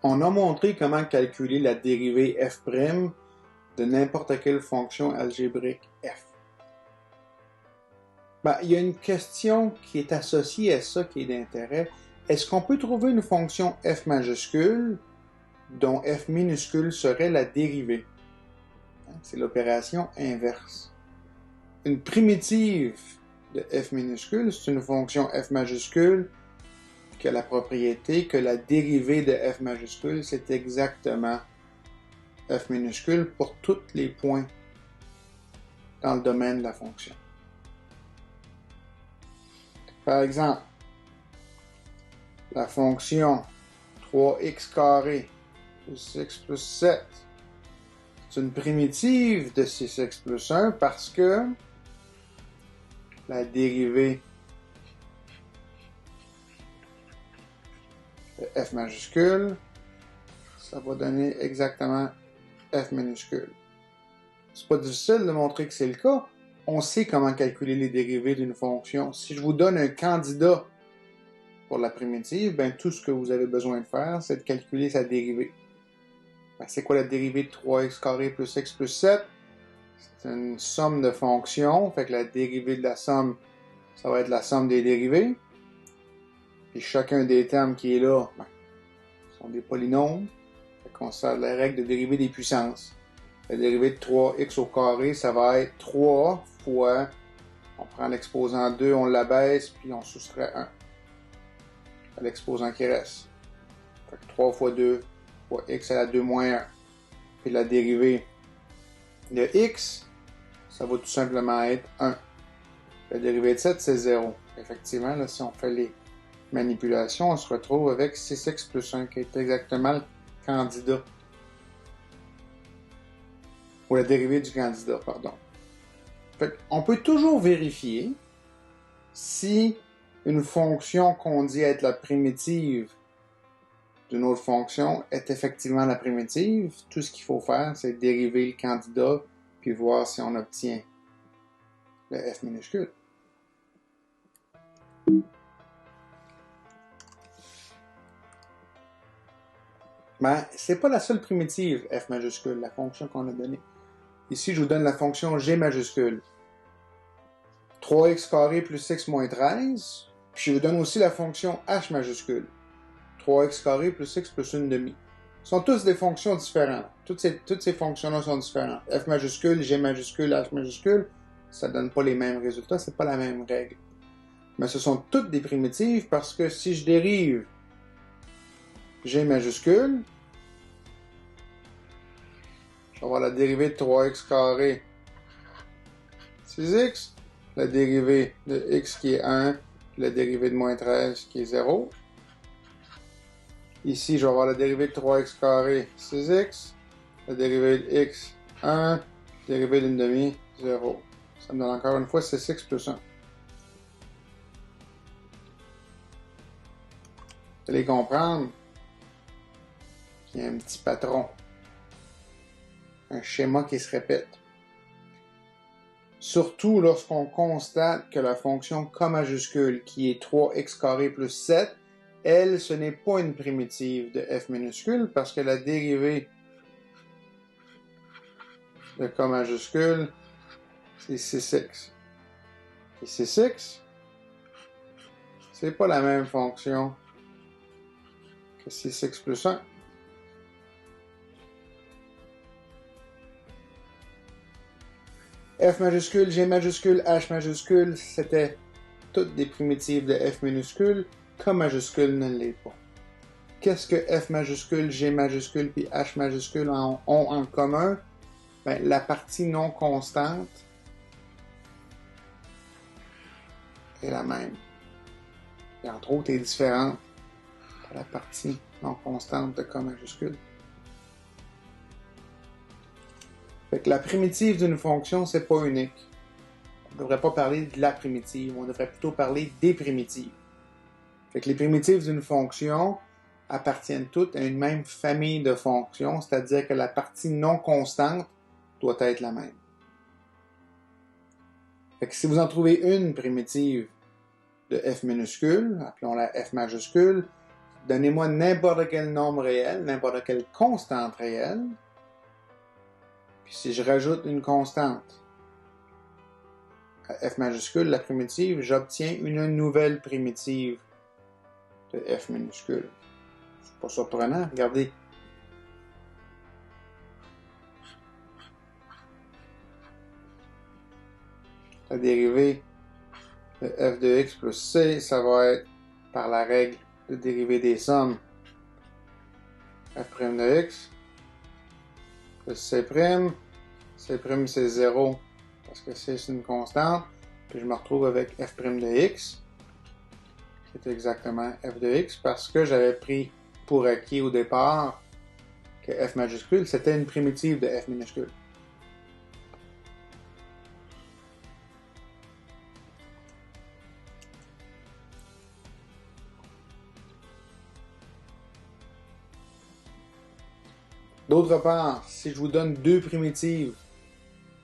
On a montré comment calculer la dérivée f' de n'importe quelle fonction algébrique f. Il y a une question qui est associée à ça qui est d'intérêt. Est-ce qu'on peut trouver une fonction f majuscule dont f minuscule serait la dérivée? C'est l'opération inverse. Une primitive de f minuscule, c'est une fonction f majuscule qui a la propriété que la dérivée de f majuscule, c'est exactement f minuscule pour tous les points dans le domaine de la fonction. Par exemple, la fonction 3x carré plus x plus 7, c'est une primitive de 6x plus 1 parce que la dérivée de f majuscule, ça va donner exactement f minuscule. C'est pas difficile de montrer que c'est le cas. On sait comment calculer les dérivées d'une fonction. Si je vous donne un candidat pour la primitive, tout ce que vous avez besoin de faire, c'est de calculer sa dérivée. C'est quoi la dérivée de 3x carré plus x plus 7? C'est une somme de fonctions. Fait que la dérivée de la somme, ça va être la somme des dérivées. Puis chacun des termes qui est là, sont des polynômes. Fait qu'on sert la règle de dérivée des puissances. La dérivée de 3x au carré, ça va être 3 fois, on prend l'exposant 2, on l'abaisse, puis on soustrait 1 à l'exposant qui reste. Fait que 3 fois 2 fois x à la 2 moins 1. Puis la dérivée de x, ça va tout simplement être 1. La dérivée de 7, c'est 0. Effectivement, là, si on fait les manipulations, on se retrouve avec 6x plus 1, qui est exactement le candidat. Ou la dérivée du candidat, pardon. Fait on peut toujours vérifier si une fonction qu'on dit être la primitive d'une autre fonction est effectivement la primitive. Tout ce qu'il faut faire, c'est dériver le candidat puis voir si on obtient le f minuscule. C'est pas la seule primitive f majuscule, la fonction qu'on a donnée. Ici, je vous donne la fonction g majuscule. 3x carré plus x moins 13. Puis je vous donne aussi la fonction h majuscule. 3x carré plus x plus 1 demi. Ce sont tous des fonctions différentes. Toutes ces fonctions-là sont différentes. F majuscule, G majuscule, H majuscule, ça ne donne pas les mêmes résultats, c'est pas la même règle. Mais ce sont toutes des primitives parce que si je dérive G majuscule, je vais avoir la dérivée de 3x carré 6x, la dérivée de x qui est 1, puis la dérivée de moins 13 qui est 0. Ici, je vais avoir la dérivée de 3x carré 6x, la dérivée de x 1, la dérivée d'une demi 0. Ça me donne encore une fois 6x plus 1. Vous allez comprendre qu'il y a un petit patron, un schéma qui se répète. Surtout lorsqu'on constate que la fonction k majuscule, qui est 3x carré plus 7, elle, ce n'est pas une primitive de f minuscule parce que la dérivée de k majuscule, c'est 6x. Et 6x, c'est pas la même fonction que 6x plus 1. F majuscule, G majuscule, H majuscule, c'était toutes des primitives de f minuscule. K majuscule ne l'est pas. Qu'est-ce que f majuscule, G majuscule puis H majuscule ont en commun? La partie non constante est la même. Et entre autres, est différente de la partie non constante de K majuscule. Fait que la primitive d'une fonction, c'est pas unique. On ne devrait pas parler de la primitive, on devrait plutôt parler des primitives. Fait que les primitives d'une fonction appartiennent toutes à une même famille de fonctions, c'est-à-dire que la partie non constante doit être la même. Fait que si vous en trouvez une primitive de f minuscule, appelons-la f majuscule, donnez-moi n'importe quel nombre réel, n'importe quelle constante réelle. Puis si je rajoute une constante à f majuscule, la primitive, j'obtiens une nouvelle primitive de f minuscule. C'est pas surprenant, regardez. La dérivée de f de x plus c, ça va être par la règle de dérivée des sommes f' de x plus c', c' c'est 0 parce que c c'est une constante, puis je me retrouve avec f' de x, qui est exactement f de x, parce que j'avais pris pour acquis au départ que f majuscule, c'était une primitive de f minuscule. D'autre part, si je vous donne deux primitives,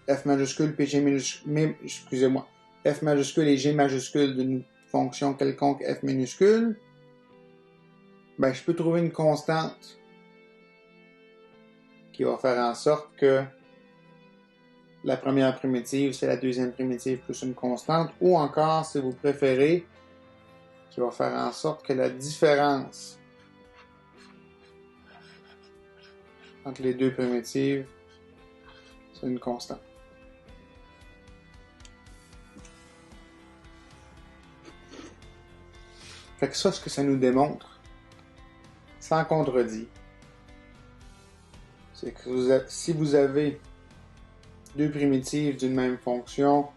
f majuscule et g minuscule, excusez-moi, f majuscule et g majuscule d'une fonction quelconque f minuscule, ben je peux trouver une constante qui va faire en sorte que la première primitive, c'est la deuxième primitive plus une constante, ou encore, si vous préférez, qui va faire en sorte que la différence entre les deux primitives, c'est une constante. Fait que ça, ce que ça nous démontre, sans contredit, c'est que si vous avez deux primitives d'une même fonction,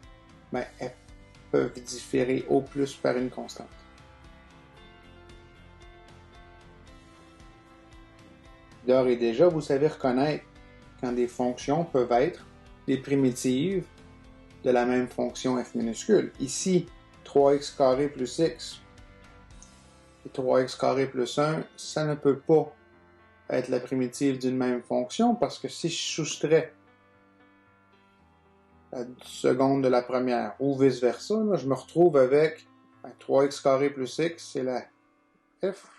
ben, elles peuvent différer au plus par une constante. D'ores et déjà, vous savez reconnaître quand des fonctions peuvent être des primitives de la même fonction f minuscule. Ici, 3x carré plus x et 3x carré plus 1, ça ne peut pas être la primitive d'une même fonction parce que si je soustrais la seconde de la première ou vice-versa, je me retrouve avec 3x carré plus x, c'est la f.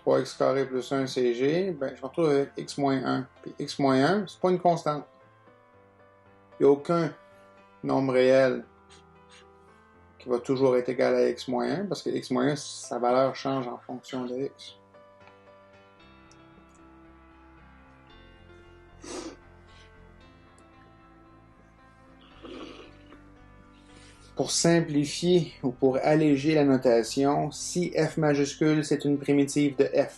3x carré plus 1, c'est g. Ben, je me retrouve avec x moins 1. Puis x moins 1, c'est pas une constante. Il n'y a aucun nombre réel qui va toujours être égal à x moins 1, parce que x moins 1, sa valeur change en fonction de x. Pour simplifier ou pour alléger la notation, si f majuscule, c'est une primitive de f,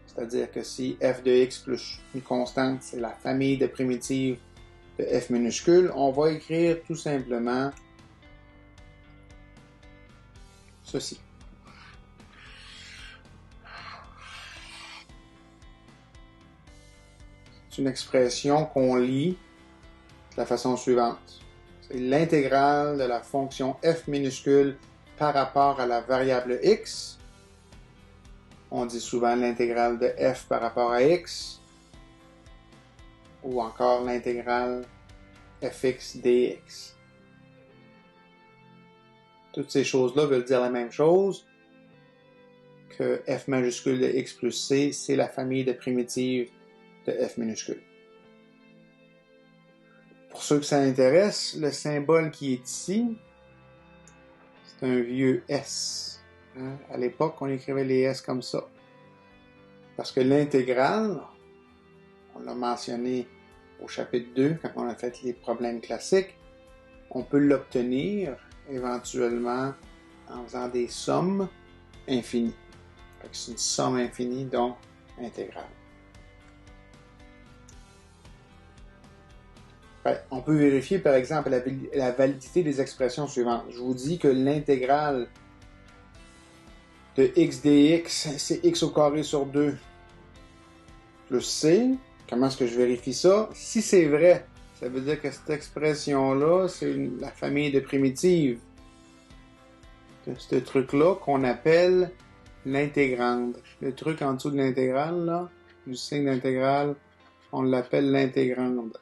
c'est-à-dire que si f de x plus une constante, c'est la famille de primitives de f minuscule, on va écrire tout simplement ceci. C'est une expression qu'on lit de la façon suivante. C'est l'intégrale de la fonction f minuscule par rapport à la variable x. On dit souvent l'intégrale de f par rapport à x, ou encore l'intégrale fx dx. Toutes ces choses-là veulent dire la même chose, que f majuscule de x plus c, c'est la famille de primitives de f minuscule. Pour ceux que ça intéresse, le symbole qui est ici, c'est un vieux S. À l'époque, on écrivait les S comme ça. Parce que l'intégrale, on l'a mentionné au chapitre 2, quand on a fait les problèmes classiques, on peut l'obtenir éventuellement en faisant des sommes infinies. C'est une somme infinie, donc intégrale. On peut vérifier, par exemple, la validité des expressions suivantes. Je vous dis que l'intégrale de x dx, c'est x au carré sur 2 plus c. Comment est-ce que je vérifie ça? Si c'est vrai, ça veut dire que cette expression-là, c'est la famille de primitives de ce truc-là qu'on appelle l'intégrande. Le truc en dessous de l'intégrale, là, du signe d'intégrale, on l'appelle l'intégrande.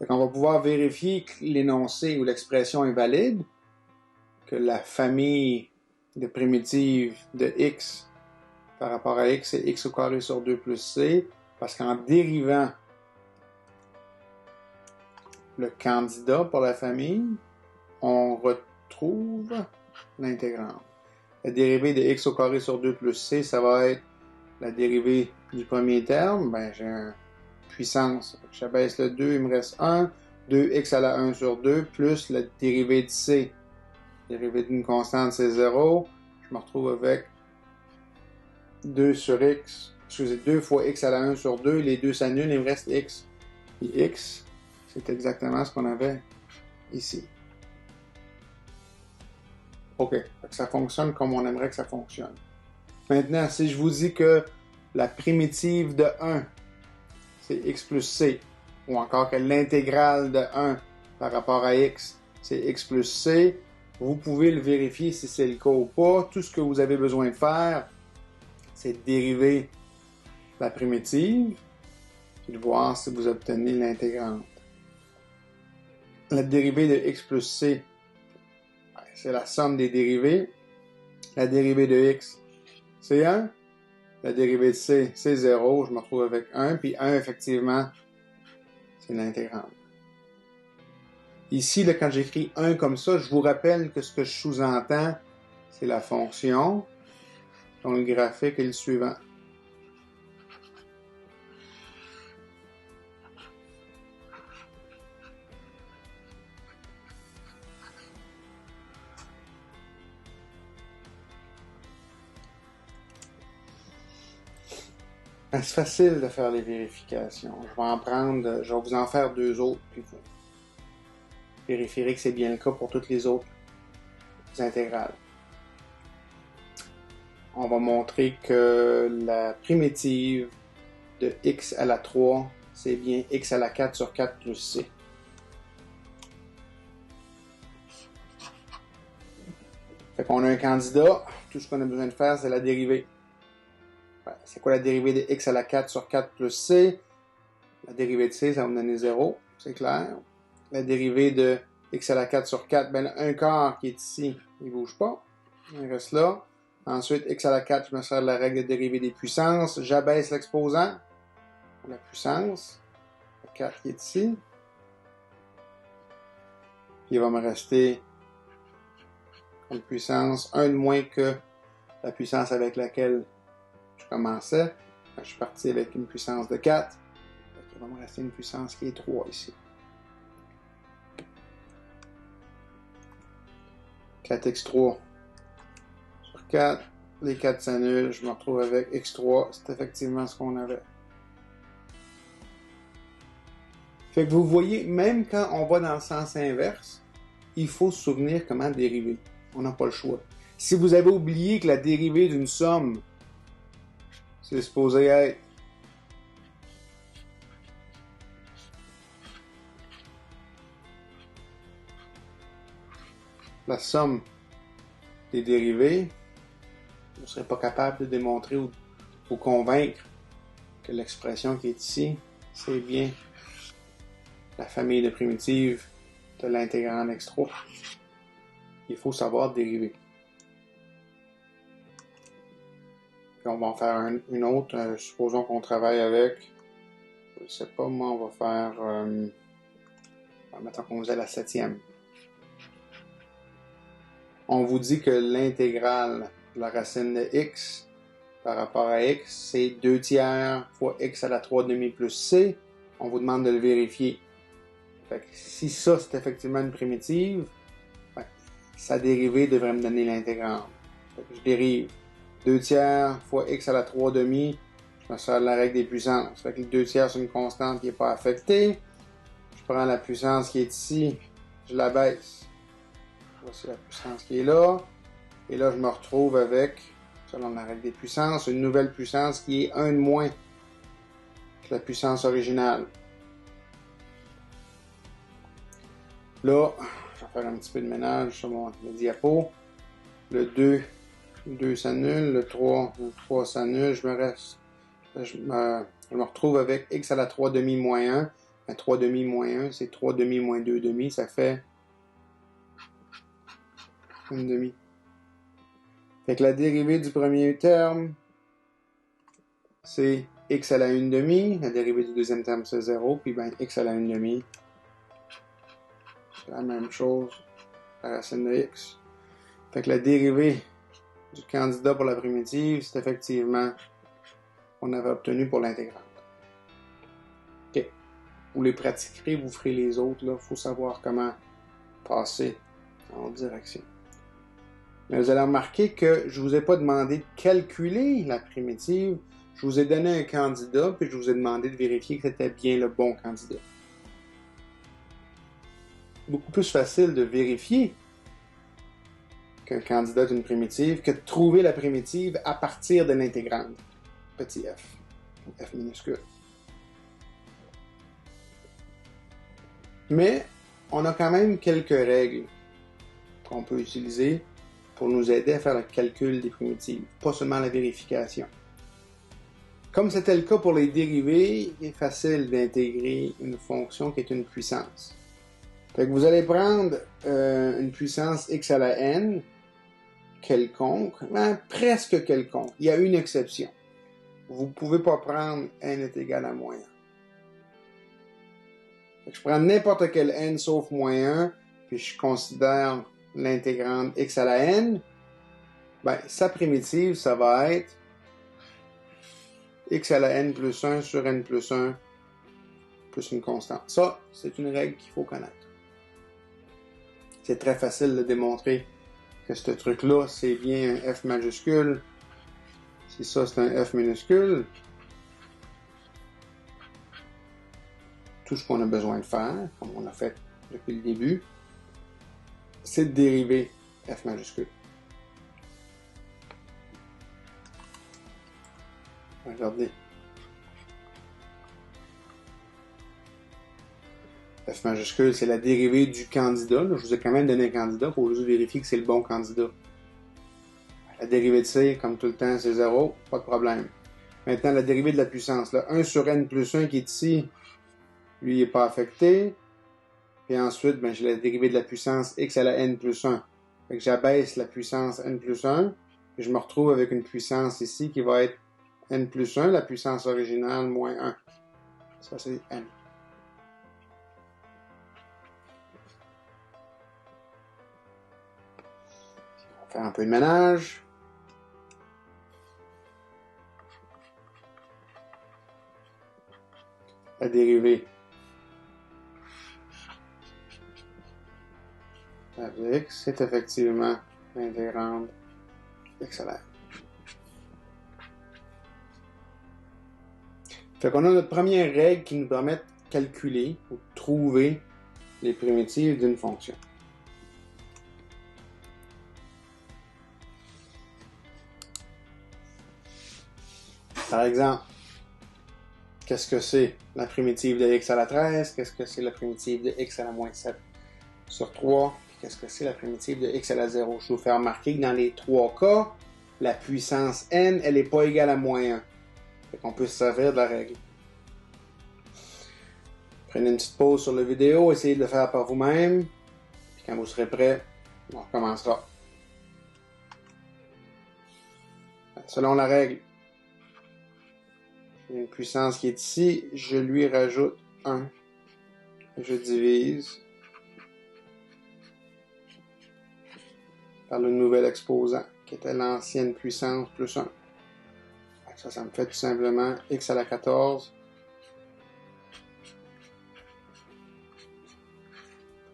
On va pouvoir vérifier que l'énoncé ou l'expression est valide, que la famille de primitives de x par rapport à x, c'est x au carré sur 2 plus c, parce qu'en dérivant le candidat pour la famille, on retrouve l'intégrante. La dérivée de x au carré sur 2 plus c, ça va être la dérivée du premier terme. Ben, j'ai une puissance. J'abaisse le 2, il me reste 1. 2x à la 1 sur 2 plus la dérivée de c. La dérivée d'une constante, c'est 0. Je me retrouve avec 2 sur x. Excusez, 2 fois x à la 1 sur 2. Les deux s'annulent, il me reste x. Et x, c'est exactement ce qu'on avait ici. OK. Ça fonctionne comme on aimerait que ça fonctionne. Maintenant, si je vous dis que la primitive de 1, c'est x plus c, ou encore que l'intégrale de 1 par rapport à x, c'est x plus c, vous pouvez le vérifier si c'est le cas ou pas. Tout ce que vous avez besoin de faire, c'est de dériver la primitive, puis de voir si vous obtenez l'intégrante. La dérivée de x plus c, c'est la somme des dérivées. La dérivée de x, c'est 1. La dérivée de c, c'est 0. Je me retrouve avec 1. Puis 1, effectivement, c'est l'intégrante. Ici, là, quand j'écris 1 comme ça, je vous rappelle que ce que je sous-entends, c'est la fonction dont le graphique est le suivant. C'est facile de faire les vérifications. Je vais vous en faire 2 autres, puis vous vérifierez que c'est bien le cas pour toutes les autres intégrales. On va montrer que la primitive de x à la 3, c'est bien x à la 4 sur 4 plus c. Fait qu'on a un candidat. Tout ce qu'on a besoin de faire, c'est la dérivée. C'est quoi la dérivée de x à la 4 sur 4 plus c? La dérivée de c, ça va me donner 0, c'est clair. La dérivée de x à la 4 sur 4, ben un quart qui est ici, il ne bouge pas. Il reste là. Ensuite, x à la 4, je me sers de la règle de dérivée des puissances. J'abaisse l'exposant. La puissance. La 4 qui est ici. Puis il va me rester comme puissance 1 de moins que la puissance avec laquelle je commençais. Je suis parti avec une puissance de 4. Il va me rester une puissance qui est 3 ici. 4x3 sur 4. Les 4 s'annulent. Je me retrouve avec x3. C'est effectivement ce qu'on avait. Fait que vous voyez, même quand on va dans le sens inverse, il faut se souvenir comment dériver. On n'a pas le choix. Si vous avez oublié que la dérivée d'une somme, c'est supposé être la somme des dérivées, vous ne serez pas capable de démontrer ou convaincre que l'expression qui est ici, c'est bien la famille de primitives de l'intégrand x3. Il faut savoir dériver. Puis on va en faire une autre. Supposons qu'on travaille avec, je ne sais pas, moi on va faire, mettons qu'on faisait la 7e. On vous dit que l'intégrale de la racine de x par rapport à x, c'est 2 tiers fois x à la 3 demi plus c. On vous demande de le vérifier. Fait que si ça, c'est effectivement une primitive, sa dérivée devrait me donner l'intégrante. Je dérive 2 tiers fois x à la 3 demi, je me sers de la règle des puissances. Fait que le 2 tiers, c'est une constante qui n'est pas affectée. Je prends la puissance qui est ici, je la baisse. Voici la puissance qui est là. Et là, je me retrouve avec, selon la règle des puissances, une nouvelle puissance qui est 1 de moins que la puissance originale. Là, je vais faire un petit peu de ménage sur mon diapo. Le 2 s'annule. Le 3 s'annule. Je me retrouve avec x à la 3 demi moins 1. 3 demi moins 1, c'est 3 demi moins 2 demi. Ça fait 1 demi. Fait que la dérivée du premier terme, c'est x à la 1 demi. La dérivée du deuxième terme, c'est 0. Puis ben, x à la 1 demi, c'est la même chose. La racine de x. Fait que la dérivée du candidat pour la primitive, c'est effectivement qu'on avait obtenu pour l'intégrante. OK. Vous les pratiquerez, vous ferez les autres. Il faut savoir comment passer en direction. Mais vous allez remarquer que je ne vous ai pas demandé de calculer la primitive. Je vous ai donné un candidat, puis je vous ai demandé de vérifier que c'était bien le bon candidat. Beaucoup plus facile de vérifier qu'un candidat d'une primitive que de trouver la primitive à partir de l'intégrante. Petit f, f minuscule. Mais on a quand même quelques règles qu'on peut utiliser pour nous aider à faire le calcul des primitives, pas seulement la vérification. Comme c'était le cas pour les dérivées, il est facile d'intégrer une fonction qui est une puissance. Fait que vous allez prendre une puissance x à la n, quelconque, presque quelconque. Il y a une exception. Vous ne pouvez pas prendre n est égal à moins 1. Fait que je prends n'importe quel n sauf moins 1, puis je considère l'intégrante x à la n. Ben, sa primitive, ça va être x à la n plus 1 sur n plus 1 plus une constante. Ça, c'est une règle qu'il faut connaître. C'est très facile de démontrer que ce truc-là, c'est bien un f majuscule. Si ça, c'est un f minuscule, tout ce qu'on a besoin de faire, comme on a fait depuis le début, c'est de dériver f majuscule. Regardez. F majuscule, c'est la dérivée du candidat. Là, je vous ai quand même donné un candidat. Il faut juste vérifier que c'est le bon candidat. La dérivée de C, comme tout le temps, c'est 0. Pas de problème. Maintenant, la dérivée de la puissance. Là, 1 sur n plus 1 qui est ici, lui, il n'est pas affecté. Puis ensuite, ben, j'ai la dérivée de la puissance x à la n plus 1. Fait que j'abaisse la puissance n plus 1. Et je me retrouve avec une puissance ici qui va être n plus 1, la puissance originale, moins 1. Ça, c'est n. On va faire un peu de ménage. La dérivée de x, c'est effectivement l'intégrante x à la n. Fait qu'on a notre première règle qui nous permet de calculer ou de trouver les primitives d'une fonction. Par exemple, qu'est-ce que c'est la primitive de x à la 13? Qu'est-ce que c'est la primitive de x à la moins 7 sur 3? Qu'est-ce que c'est la primitive de x à la 0? Je vais vous faire remarquer que dans les trois cas, la puissance n, elle n'est pas égale à moins 1. Fait qu'on peut se servir de la règle. Prenez une petite pause sur la vidéo, essayez de le faire par vous-même. Puis quand vous serez prêt, on recommencera. Selon la règle, j'ai une puissance qui est ici, je lui rajoute 1. Je divise par le nouvel exposant, qui était l'ancienne puissance plus 1. Ça me fait tout simplement x à la 14.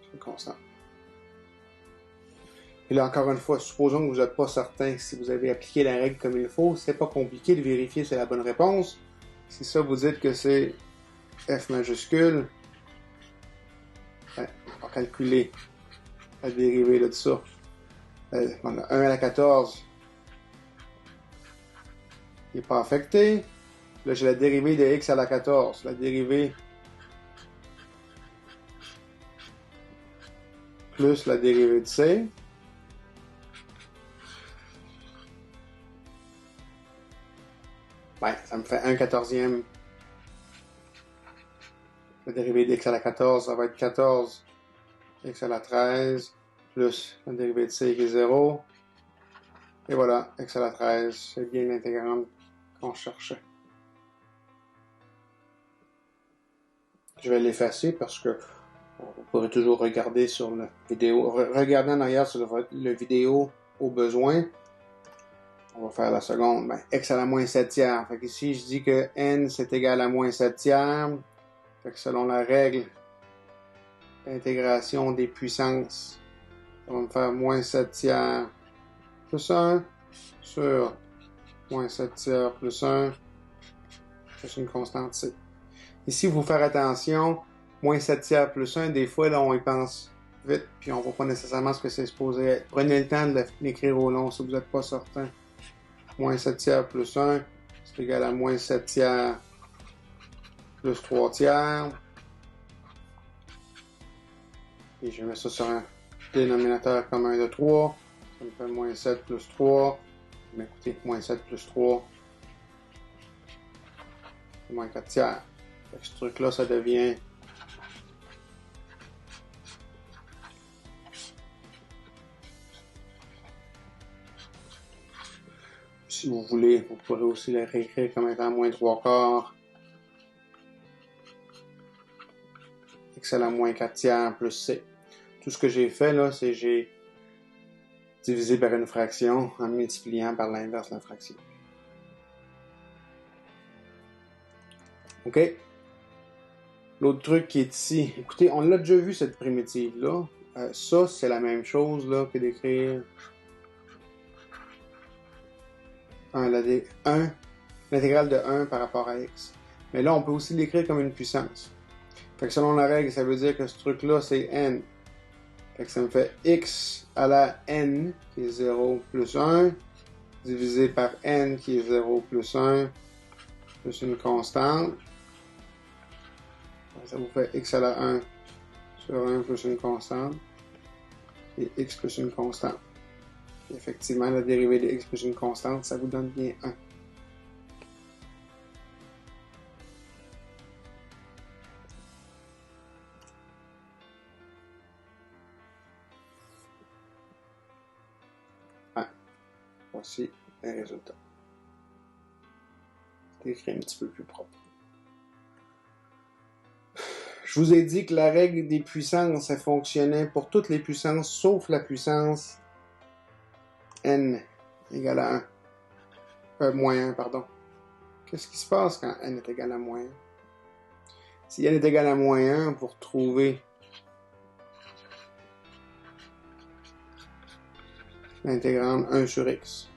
C'est une constante. Et là, encore une fois, supposons que vous n'êtes pas certain si vous avez appliqué la règle comme il faut. C'est pas compliqué de vérifier si c'est la bonne réponse. Si ça, vous dites que c'est f majuscule, on va calculer la dérivée de ça. On a 1 à la 14 qui n'est pas affecté. Là, j'ai la dérivée de x à la 14. La dérivée plus la dérivée de c. Ben, ça me fait 1 quatorzième. La dérivée d'x à la 14, ça va être 14 x à la 13 plus la dérivée de c qui est 0. Et voilà, x à la 13, c'est bien l'intégrante qu'on cherchait. Je vais l'effacer parce que vous pourrez toujours regarder sur la vidéo, regarder en arrière sur le vidéo au besoin. On va faire la seconde. Ben, x à la moins 7 tiers. Fait qu'ici, je dis que n c'est égal à moins 7 tiers. Fait que selon la règle d'intégration des puissances, ça va me faire moins 7 tiers plus 1 sur moins 7 tiers plus 1 plus une constante c. Ici, il faut faire attention. Moins 7 tiers plus 1, des fois, là, on y pense vite, puis on ne voit pas nécessairement ce que c'est supposé être. Prenez le temps de l'écrire au long si vous n'êtes pas certain. Moins 7 tiers plus 1, c'est égal à moins 7 tiers plus 3 tiers. Et je mets ça sur un dénominateur commun de 3. Ça me fait moins 7 plus 3. Mais écoutez, moins 7 plus 3, c'est moins 4 tiers. Fait que ce truc-là, ça devient si vous voulez, vous pourrez aussi le réécrire comme étant moins 3 quarts. X à la moins 4 tiers plus C. Tout ce que j'ai fait là, c'est j'ai divisé par une fraction en multipliant par l'inverse de la fraction. OK? L'autre truc qui est ici, écoutez, on l'a déjà vu cette primitive-là. Ça, c'est la même chose là, que d'écrire l'intégrale de 1 par rapport à x. Mais là, on peut aussi l'écrire comme une puissance. Fait que selon la règle, ça veut dire que ce truc-là, c'est n. Fait que ça me fait x à la n, qui est 0 plus 1, divisé par n, qui est 0 plus 1, plus une constante. Ça vous fait x à la 1 sur 1 plus une constante, et x plus une constante. Et effectivement, la dérivée de x plus une constante, ça vous donne bien 1. Voici les résultats. C'est écrit un petit peu plus propre. Je vous ai dit que la règle des puissances, elle fonctionnait pour toutes les puissances, sauf la puissance n égale à 1. Moins 1, pardon. Qu'est-ce qui se passe quand n est égal à moins 1? Si n est égal à moins 1, pour trouver l'intégrande 1 sur x.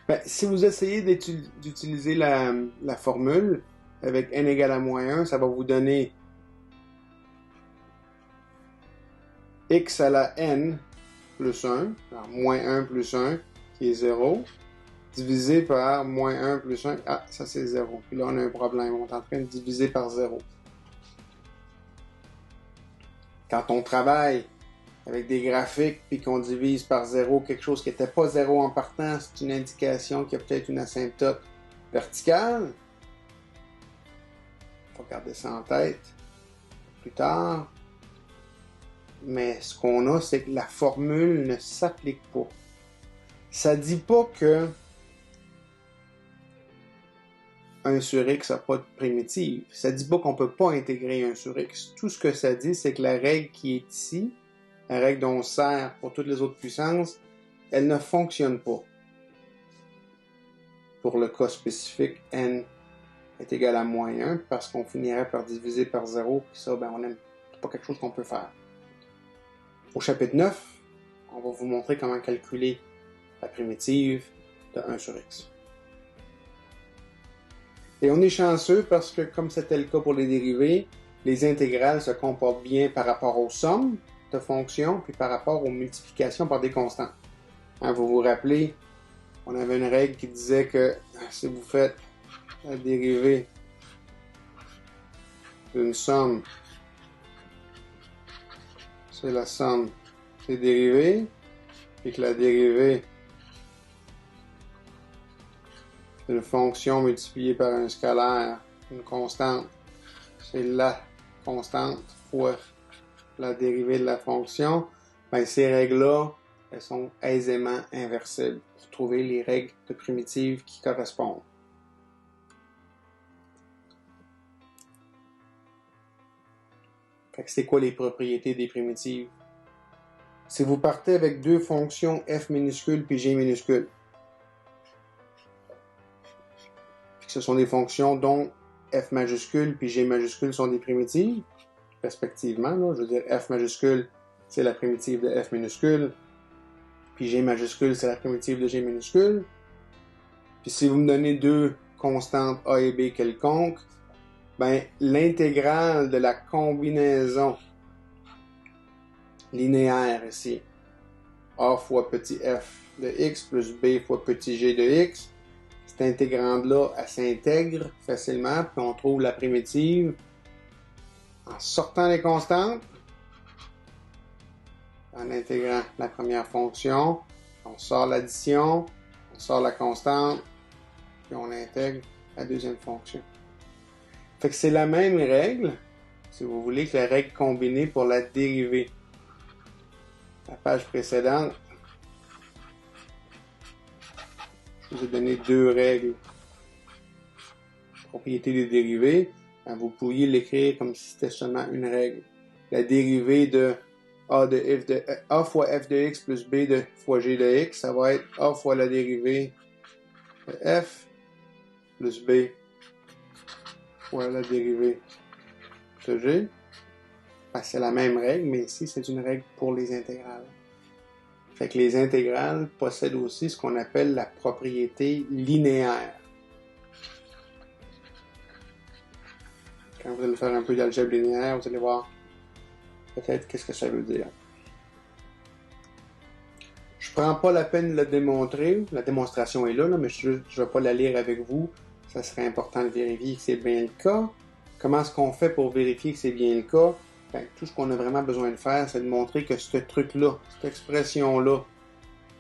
Ben, si vous essayez d'utiliser la formule avec n égale à moins 1, ça va vous donner x à la n plus 1, alors moins 1 plus 1, qui est 0, divisé par moins 1 plus 1, ah, ça c'est 0. Puis là, on a un problème, on est en train de diviser par 0. Quand on travaille avec des graphiques, puis qu'on divise par 0 quelque chose qui n'était pas 0 en partant, c'est une indication qu'il y a peut-être une asymptote verticale. Il faut garder ça en tête plus tard. Mais ce qu'on a, c'est que la formule ne s'applique pas. Ça ne dit pas que 1 sur x n'a pas de primitive. Ça ne dit pas qu'on ne peut pas intégrer 1 sur x. Tout ce que ça dit, c'est que la règle qui est ici, la règle dont on sert pour toutes les autres puissances, elle ne fonctionne pas. Pour le cas spécifique, n est égal à moins 1, parce qu'on finirait par diviser par 0, puis ça, ben, c'est pas quelque chose qu'on peut faire. Au chapitre 9, on va vous montrer comment calculer la primitive de 1 sur x. Et on est chanceux parce que, comme c'était le cas pour les dérivés, les intégrales se comportent bien par rapport aux sommes de fonctions, puis par rapport aux multiplications par des constantes. Hein, vous vous rappelez, on avait une règle qui disait que si vous faites la dérivée d'une somme, c'est la somme des dérivées, et que la dérivée d'une fonction multipliée par un scalaire, une constante, c'est la constante fois la dérivée de la fonction. ben, ces règles-là, elles sont aisément inversibles pour trouver les règles de primitives qui correspondent. Fait que c'est quoi les propriétés des primitives? Si vous partez avec deux fonctions f minuscule puis g minuscule, puis que ce sont des fonctions dont f majuscule puis g majuscule sont des primitives, respectivement, là, je veux dire f majuscule, c'est la primitive de f minuscule, puis g majuscule, c'est la primitive de g minuscule. Puis si vous me donnez deux constantes a et b quelconques, ben, l'intégrale de la combinaison linéaire ici, a fois petit f de x plus b fois petit g de x, cette intégrande-là, elle s'intègre facilement, puis on trouve la primitive en sortant les constantes, en intégrant la première fonction, on sort l'addition, on sort la constante, puis on intègre la deuxième fonction. Fait que c'est la même règle, si vous voulez, que la règle combinée pour la dérivée. La page précédente, je vous ai donné deux règles. Propriété des dérivées, ben vous pourriez l'écrire comme si c'était seulement une règle. La dérivée de a fois f de x plus b fois g de x, ça va être a fois la dérivée de f plus b fois la dérivée de g. Ben, c'est la même règle, mais ici, c'est une règle pour les intégrales. Fait que les intégrales possèdent aussi ce qu'on appelle la propriété linéaire. Quand vous allez faire un peu d'algèbre linéaire, vous allez voir peut-être qu'est-ce que ça veut dire. Je ne prends pas la peine de le démontrer. La démonstration est là, mais je ne vais pas la lire avec vous. Ça serait important de vérifier que c'est bien le cas. Comment est-ce qu'on fait pour vérifier que c'est bien le cas? Ben, tout ce qu'on a vraiment besoin de faire, c'est de montrer que ce truc-là, cette expression-là,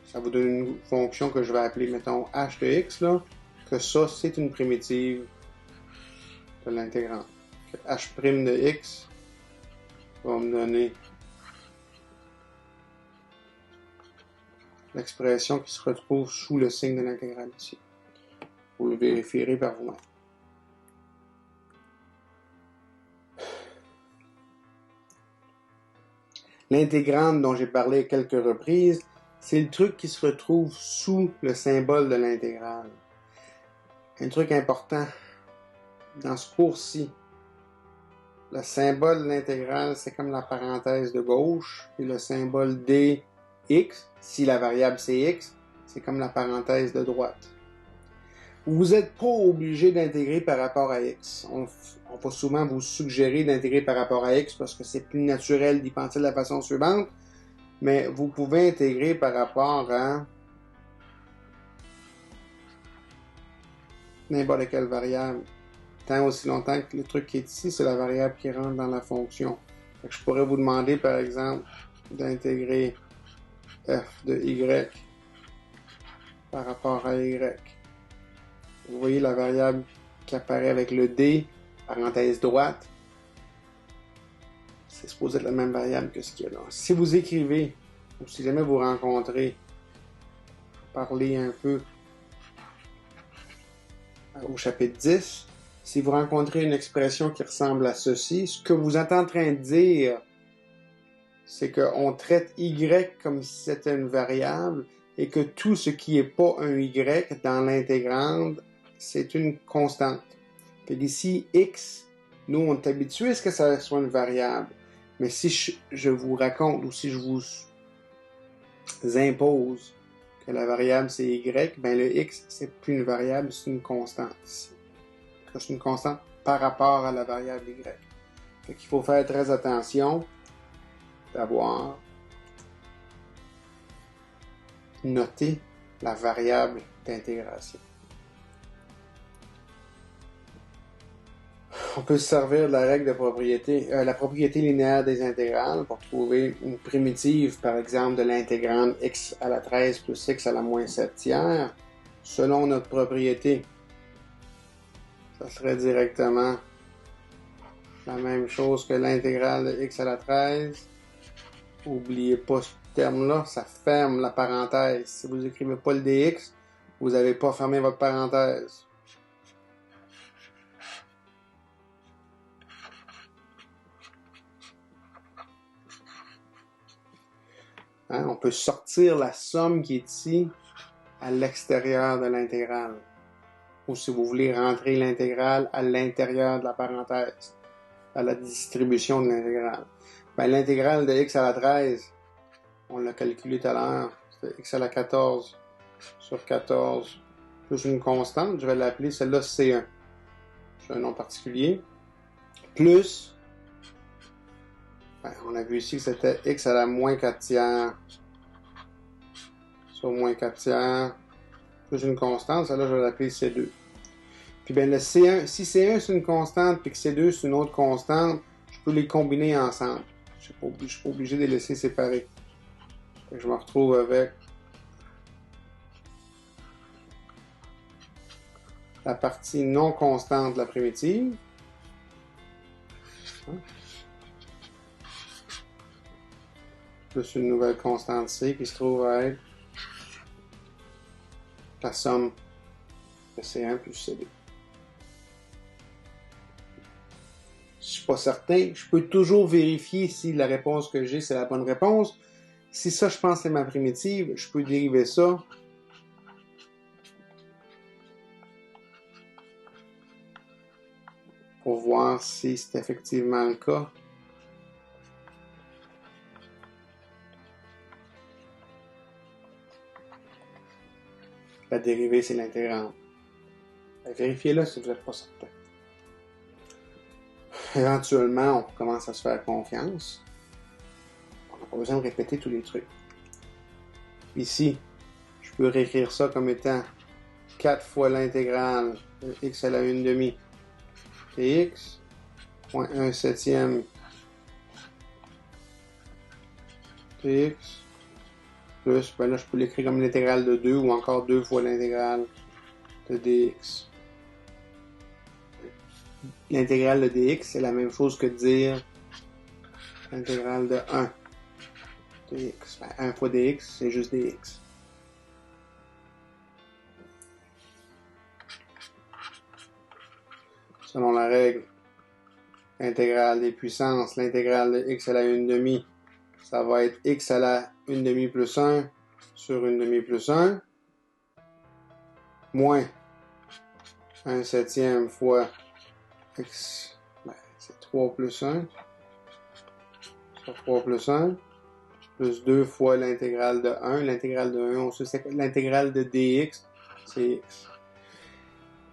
ça vous donne une fonction que je vais appeler, mettons, h de x, là, que ça, c'est une primitive de l'intégrante. H' de x va me donner l'expression qui se retrouve sous le signe de l'intégrale ici. Vous le vérifierez par vous-même. L'intégrante dont j'ai parlé à quelques reprises, c'est le truc qui se retrouve sous le symbole de l'intégrale. Un truc important dans ce cours-ci, le symbole de l'intégrale, c'est comme la parenthèse de gauche, et le symbole dx, si la variable c'est x, c'est comme la parenthèse de droite. Vous n'êtes pas obligé d'intégrer par rapport à x. On va souvent vous suggérer d'intégrer par rapport à x parce que c'est plus naturel d'y penser de la façon suivante, mais vous pouvez intégrer par rapport à n'importe quelle variable. Tant aussi longtemps que le truc qui est ici, c'est la variable qui rentre dans la fonction. Fait que je pourrais vous demander, par exemple, d'intégrer f de y par rapport à y. Vous voyez la variable qui apparaît avec le d, parenthèse droite, c'est supposé être la même variable que ce qu'il y a là. Si vous écrivez, ou si jamais vous rencontrez, parlez un peu au chapitre 10, si vous rencontrez une expression qui ressemble à ceci, ce que vous êtes en train de dire, c'est qu'on traite y comme si c'était une variable et que tout ce qui n'est pas un y dans l'intégrande, c'est une constante. Fait qu'ici, x, nous, on est habitué à ce que ça soit une variable. Mais si je vous raconte ou si je vous impose que la variable c'est y, ben le x, c'est plus une variable, c'est une constante ici. C'est une constante par rapport à la variable y. Fait qu'il faut faire très attention d'avoir noté la variable d'intégration. On peut se servir de la règle de propriété, la propriété linéaire des intégrales pour trouver une primitive, par exemple, de l'intégrande x à la 13 plus x à la moins 7 tiers. Selon notre propriété, ça serait directement la même chose que l'intégrale de x à la 13. N'oubliez pas terme-là, ça ferme la parenthèse. Si vous n'écrivez pas le dx, vous n'avez pas fermé votre parenthèse. Hein? On peut sortir la somme qui est ici à l'extérieur de l'intégrale. Ou si vous voulez rentrer l'intégrale à l'intérieur de la parenthèse, à la distribution de l'intégrale. Ben, l'intégrale de x à la 13, on l'a calculé tout à l'heure, c'était x à la 14 sur 14 plus une constante, je vais l'appeler celle-là C1. C'est un nom particulier. Plus, ben, on a vu ici que c'était x à la moins 4 tiers sur moins 4 tiers plus une constante, celle-là je vais l'appeler C2. Puis ben le C1, si C1 c'est une constante puis que C2 c'est une autre constante, je peux les combiner ensemble. Je ne suis pas obligé de les laisser séparer. Je me retrouve avec la partie non constante de la primitive. Plus une nouvelle constante C qui se trouve à être la somme de C1 plus C2. Je ne suis pas certain. Je peux toujours vérifier si la réponse que j'ai, c'est la bonne réponse. Si ça, je pense que c'est ma primitive, je peux dériver ça. Pour voir si c'est effectivement le cas. La dérivée, c'est l'intégrante. Vérifiez-le si vous n'êtes pas certain. Éventuellement, on commence à se faire confiance. On n'a pas besoin de répéter tous les trucs. Ici, je peux réécrire ça comme étant 4 fois l'intégrale de x à la 1/2 dx, moins 1/7 dx, plus, ben là je peux l'écrire comme l'intégrale de 2 ou encore 2 fois l'intégrale de dx. L'intégrale de dx, c'est la même chose que de dire l'intégrale de 1 dx. Ben, 1 fois dx, c'est juste dx. Selon la règle, l'intégrale des puissances, l'intégrale de x à la 1/2, ça va être x à la 1/2 plus 1 sur 1/2 plus 1, moins 1/7 fois x, ben, c'est 3 plus 1, sur 3 plus 1, plus 2 fois l'intégrale de 1. L'intégrale de 1, on sait c'est l'intégrale de dx, c'est x.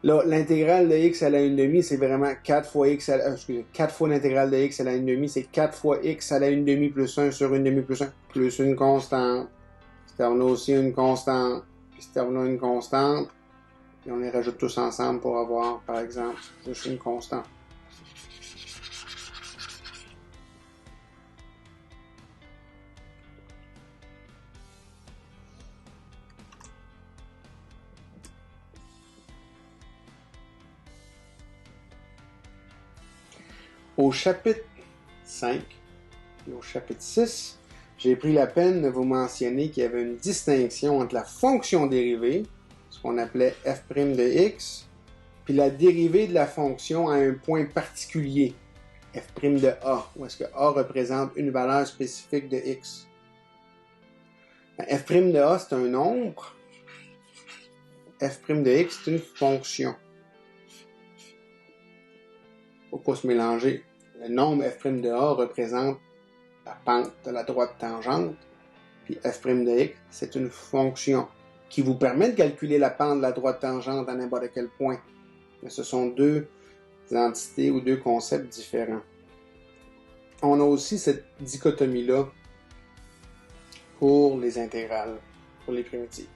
Là, l'intégrale de x à la 1/2, c'est vraiment 4 fois x à la... 4 fois l'intégrale de x à la 1/2, c'est 4 fois x à la 1/2 plus 1 sur 1/2 plus 1, plus une constante. Si on a aussi une constante, puis si on a une constante, puis on les rajoute tous ensemble pour avoir, par exemple, juste une constante. Au chapitre 5 et au chapitre 6, j'ai pris la peine de vous mentionner qu'il y avait une distinction entre la fonction dérivée, ce qu'on appelait f' de x, puis la dérivée de la fonction à un point particulier, f' de a, où est-ce que a représente une valeur spécifique de x. F' de a, c'est un nombre, f' de x, c'est une fonction. Faut pas se mélanger. Le nombre f' de a représente la pente de la droite tangente, puis f' de x, c'est une fonction qui vous permet de calculer la pente de la droite tangente à n'importe quel point. Mais ce sont deux entités ou deux concepts différents. On a aussi cette dichotomie-là pour les intégrales, pour les primitives.